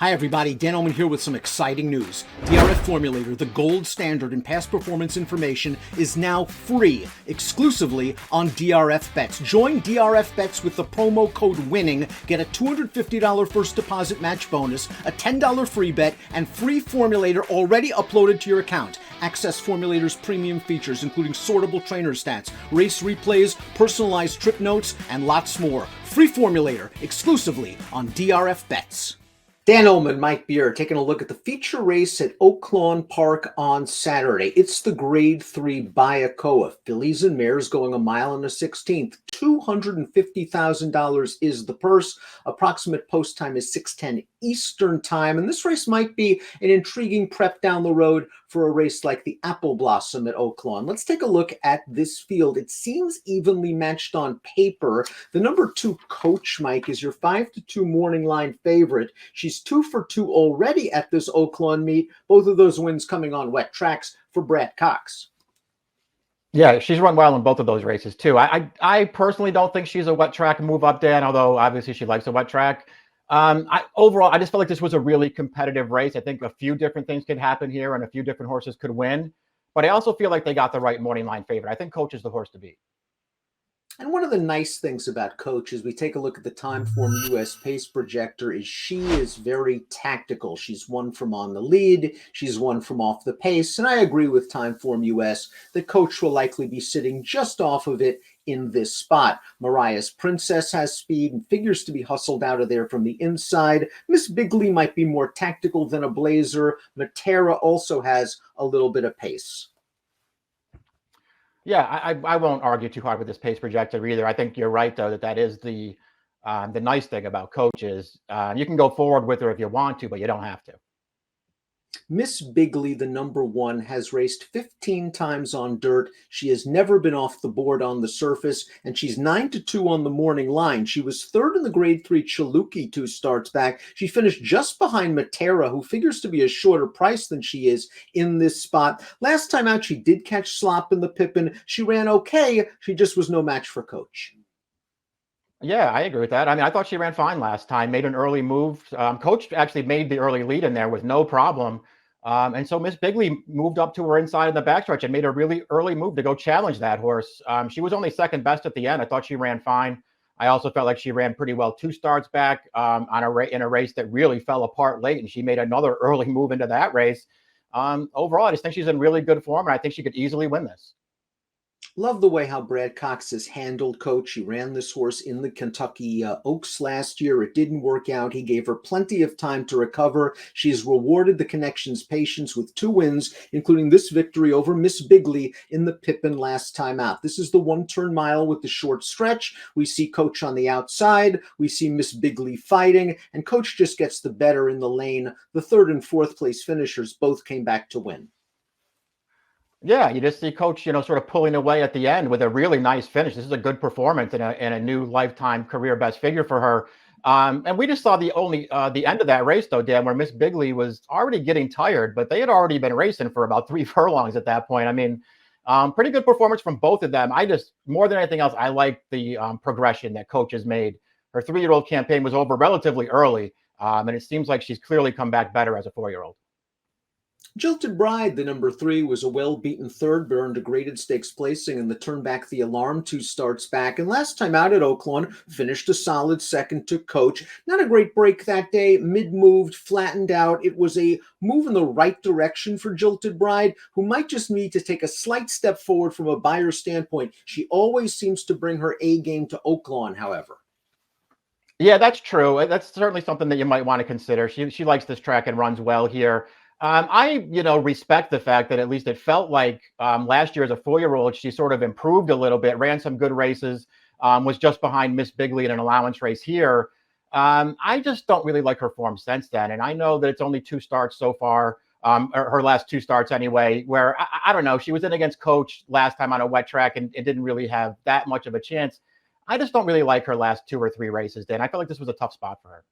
Hi everybody, Dan Illman here with some exciting news. DRF Formulator, the gold standard in past performance information, is now free exclusively on DRF Bets. Join DRF Bets with the promo code WINNING. Get a $250 first deposit match bonus, a $10 free bet, and free Formulator already uploaded to your account. Access Formulator's premium features, including sortable trainer stats, race replays, personalized trip notes, and lots more. Free Formulator exclusively on DRF Bets. Dan Illman, Mike Beer, taking a look at the feature race at Oaklawn Park on Saturday. It's the Grade 3 Bayakoa. Fillies and mares going a mile and a 16th. $250,000 is the purse. Approximate post time is 6:10 Eastern time. And this race might be an intriguing prep down the road for a race like the Apple Blossom at Oaklawn. Let's take a look at this field. It seems evenly matched on paper. The number 2 Coach, Mike, is your 5-2 morning line favorite. She's 2 for 2 already at this Oaklawn meet. Both of those wins coming on wet tracks for Brad Cox. Yeah, she's run well in both of those races too. I personally don't think she's a wet track move up, Dan, although obviously she likes a wet track. Overall, I just felt like this was a really competitive race. I think a few different things could happen here and a few different horses could win. But I also feel like they got the right morning line favorite. I think Coach is the horse to beat. And one of the nice things about Coach is we take a look at the Timeform US pace projector is she is very tactical. She's won from on the lead. She's won from off the pace. And I agree with Timeform US that Coach will likely be sitting just off of it in this spot. Mariah's Princess has speed and figures to be hustled out of there from the inside. Miss Bigley might be more tactical than a Blazer. Matera also has a little bit of pace. Yeah, I won't argue too hard with this pace projector either. I think you're right, though, that is the nice thing about coaches. You can go forward with her if you want to, but you don't have to. Miss Bigley, the number 1, has raced 15 times on dirt. She has never been off the board on the surface, and she's 9-2 on the morning line. She was 3rd in the Grade 3 Chaluki 2 starts back. She finished just behind Matera, who figures to be a shorter price than she is in this spot. Last time out, she did catch slop in the Pippin. She ran okay. She just was no match for Coach. Yeah, I agree with that. I mean, I thought she ran fine last time, made an early move. Coach actually made the early lead in there with no problem. And so Miss Bigley moved up to her inside in the backstretch and made a really early move to go challenge that horse. She was only second best at the end. I thought she ran fine. I also felt like she ran pretty well 2 starts back in a race that really fell apart late, and she made another early move into that race. Overall, I just think she's in really good form, and I think she could easily win this. Love the way how Brad Cox has handled Coach. He ran this horse in the Kentucky Oaks last year. It didn't work out. He gave her plenty of time to recover. She's rewarded the Connection's patience with 2 wins, including this victory over Miss Bigley in the Pippin last time out. This is the 1-turn mile with the short stretch. We see Coach on the outside. We see Miss Bigley fighting, and Coach just gets the better in the lane. The 3rd and 4th place finishers both came back to win. Yeah, you just see Coach, sort of pulling away at the end with a really nice finish. This is a good performance and a new lifetime career best figure for her. And we just saw the end of that race, though, Dan, where Miss Bigley was already getting tired, but they had already been racing for about 3 furlongs at that point. I mean, pretty good performance from both of them. More than anything else, I like the progression that Coach has made. Her 3-year-old campaign was over relatively early, and it seems like she's clearly come back better as a 4-year-old. Jilted Bride, the number 3, was a well-beaten 3rd, but earned a graded stakes placing in the Turn Back the Alarm 2 starts back. And last time out at Oaklawn, finished a solid 2nd to Coach. Not a great break that day, mid-moved, flattened out. It was a move in the right direction for Jilted Bride, who might just need to take a slight step forward from a buyer standpoint. She always seems to bring her A game to Oaklawn, however. Yeah, that's true. That's certainly something that you might want to consider. She likes this track and runs well here. I respect the fact that at least it felt like last year as a 4-year-old, she sort of improved a little bit, ran some good races, was just behind Miss Bigley in an allowance race here. I just don't really like her form since then. And I know that it's only 2 starts so far, or her last 2 starts anyway, where I don't know, she was in against Coach last time on a wet track and it didn't really have that much of a chance. I just don't really like her last 2 or 3 races, Dan. I feel like this was a tough spot for her.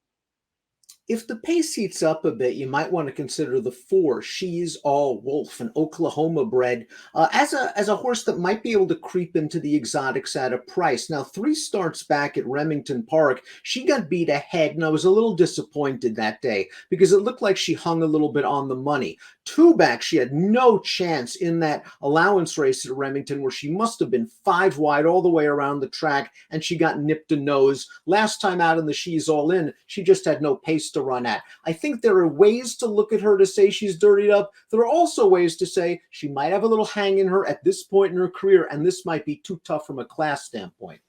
If the pace heats up a bit, you might want to consider the 4, She's All Wolf, an Oklahoma bred, as a horse that might be able to creep into the exotics at a price. Now, 3 starts back at Remington Park, she got beat ahead, and I was a little disappointed that day because it looked like she hung a little bit on the money. 2 back, she had no chance in that allowance race at Remington where she must have been 5 wide all the way around the track, and she got nipped a nose. Last time out in the She's All In, she just had no pace to run at. I think there are ways to look at her to say she's dirtied up. There are also ways to say she might have a little hang in her at this point in her career, and this might be too tough from a class standpoint.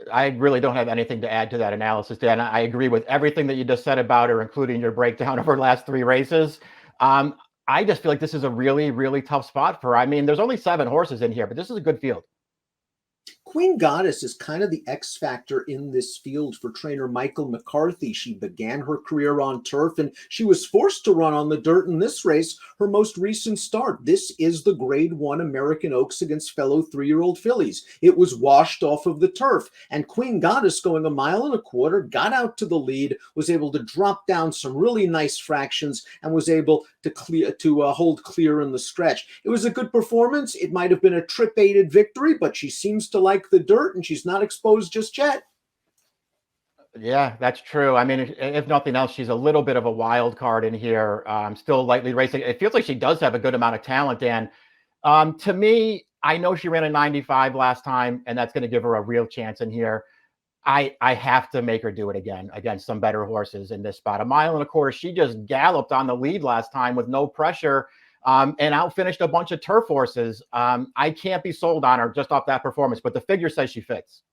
I really don't have anything to add to that analysis, Dan. I agree with everything that you just said about her, including your breakdown of her last 3 races. I just feel like this is a really, really tough spot for her. I mean, there's only 7 horses in here, but this is a good field. Queen Goddess is kind of the X factor in this field for trainer Michael McCarthy. She began her career on turf and she was forced to run on the dirt in this race, her most recent start. This is the Grade 1 American Oaks against fellow 3-year-old fillies. It was washed off of the turf, and Queen Goddess, going 1.25 miles, got out to the lead, was able to drop down some really nice fractions, and was able to hold clear in the stretch. It was a good performance. It might have been a trip-aided victory, but she seems to like the dirt and she's not exposed just yet. Yeah, that's true. I mean, if nothing else, she's a little bit of a wild card in here. Still lightly racing. It feels like she does have a good amount of talent, Dan. To me, I know she ran a 95 last time, and that's going to give her a real chance in here. I have to make her do it again against some better horses in this spot. 1.25 miles, she just galloped on the lead last time with no pressure. And outfinished a bunch of turf horses. I can't be sold on her just off that performance, but the figure says she fits.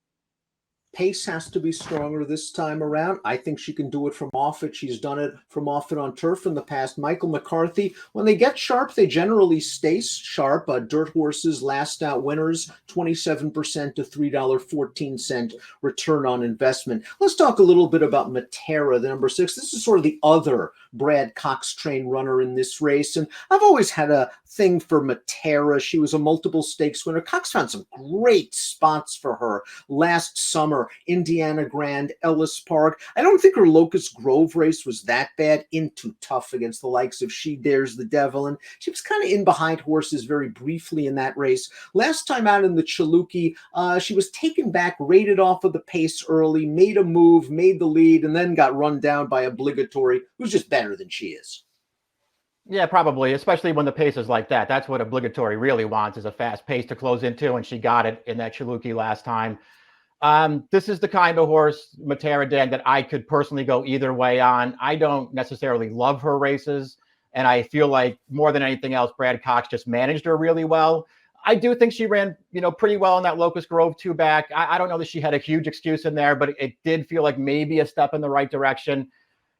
Pace has to be stronger this time around. I think she can do it from off it. She's done it from off it on turf in the past. Michael McCarthy, when they get sharp, they generally stay sharp. Dirt horses, last out winners, 27% to $3.14 return on investment. Let's talk a little bit about Matera, the number 6. This is sort of the other Brad Cox train runner in this race. And I've always had a thing for Matera. She was a multiple stakes winner. Cox found some great spots for her last summer. Indiana Grand, Ellis Park. I don't think her Locust Grove race was that bad. In too tough against the likes of She Dares the Devil. And she was kind of in behind horses very briefly in that race. Last time out in the Chaluki, she was taken back, rated off of the pace early, made a move, made the lead, and then got run down by Obligatory, who's just better than she is. Yeah, probably, especially when the pace is like that. That's what Obligatory really wants, is a fast pace to close into, and she got it in that Chaluki last time. This is the kind of horse, Matera, Dan, that I could personally go either way on. I don't necessarily love her races, and I feel like more than anything else, Brad Cox just managed her really well. I do think she ran, pretty well in that Locust Grove 2 back. I don't know that she had a huge excuse in there, but it did feel like maybe a step in the right direction.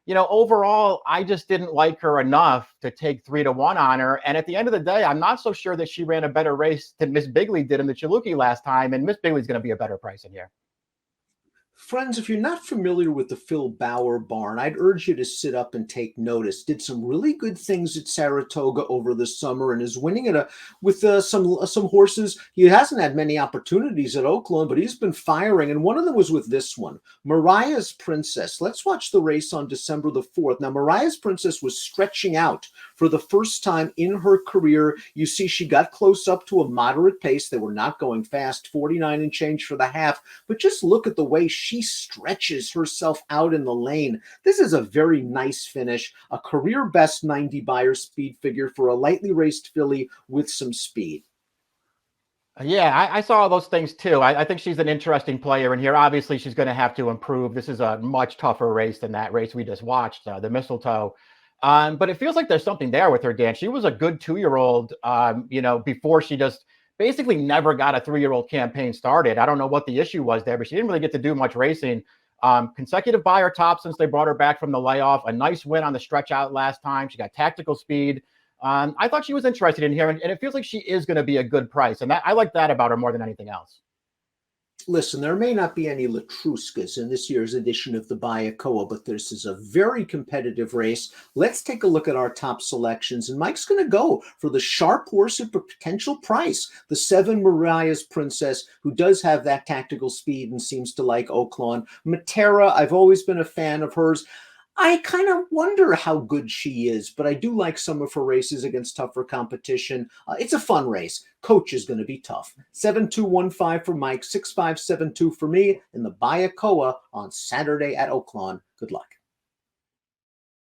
Overall, I just didn't like her enough to take 3-1 on her. And at the end of the day, I'm not so sure that she ran a better race than Miss Bigley did in the Chaluki last time. And Miss Bigley's going to be a better price in here. Friends, if you're not familiar with the Phil Bauer barn, I'd urge you to sit up and take notice. Did some really good things at Saratoga over the summer and is winning it with some horses. He hasn't had many opportunities at Oaklawn, but he's been firing, and one of them was with this one, Mariah's Princess. Let's watch the race on December the 4th. Now, Mariah's Princess was stretching out for the first time in her career. You see she got close up to a moderate pace. They were not going fast, 49 and change for the half, but just look at the way she stretches herself out in the lane. This is a very nice finish, a career best 90 buyer speed figure for a lightly raced filly with some speed. Yeah, I saw all those things too. I think she's an interesting player in here. Obviously, she's going to have to improve. This is a much tougher race than that race we just watched, the Mistletoe. But it feels like there's something there with her, Dan. She was a good 2-year-old, before she just basically never got a 3-year-old campaign started. I don't know what the issue was there, but she didn't really get to do much racing. Consecutive buyer top since they brought her back from the layoff. A nice win on the stretch out last time. She got tactical speed. I thought she was interested in here, and it feels like she is going to be a good price. And I like that about her more than anything else. Listen, there may not be any Latruskas in this year's edition of the Bayakoa, but this is a very competitive race. Let's take a look at our top selections, and Mike's going to go for the sharp horse at a potential price, the 7 Mariah's Princess, who does have that tactical speed and seems to like Oaklawn. Matera, I've always been a fan of hers. I kind of wonder how good she is, but I do like some of her races against tougher competition. It's a fun race. Coach is going to be tough. 7215 for Mike, 6572 for me in the Bayakoa on Saturday at Oaklawn. Good luck.